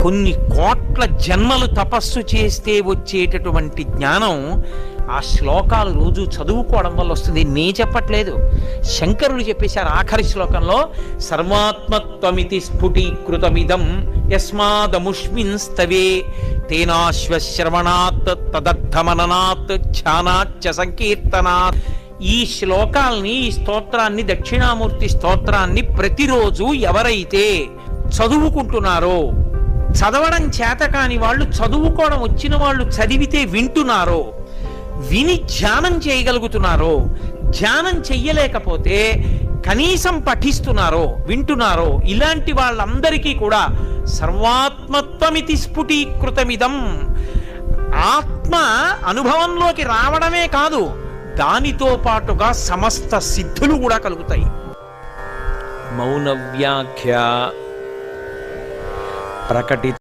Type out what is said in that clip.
కొన్ని కోట్ల జన్మలు తపస్సు చేస్తే వచ్చేటటువంటి జ్ఞానం ఆ శ్లోకాలు రోజు చదువుకోవడం వల్ల వస్తుంది. నే చెప్పట్లేదు, శంకరులు చెప్పేశారు ఆఖరి శ్లోకంలో. సర్వాత్మత్వమితి స్ఫుటీకృతమిదం యస్మాదముష్మిన్ స్తవే తేనాశ్వశ్రవణాత్ తదర్థమననాత్ ధ్యానాచ్చ సంకీర్తనాత్. ఈ శ్లోకాల్ని, ఈ స్తోత్రాన్ని, దక్షిణామూర్తి స్తోత్రాన్ని ప్రతిరోజు ఎవరైతే చదువుకుంటున్నారో, చదవడం చేత కాని వాళ్ళు, చదువుకోవడం వచ్చిన వాళ్ళు చదివితే వింటున్నారో, విని ధ్యానం చేయగలుగుతున్నారో, ధ్యానం చెయ్యలేకపోతే కనీసం పఠిస్తున్నారో, వింటున్నారో, ఇలాంటి వాళ్ళందరికీ కూడా సర్వాత్మత్వమితి స్ఫుటీకృతమిదం, ఆత్మ అనుభవంలోకి రావడమే కాదు, దానితో పాటుగా సమస్త సిద్ధులు కూడా కలుగుతాయి. మౌన వ్యాఖ్య ప్రకటిత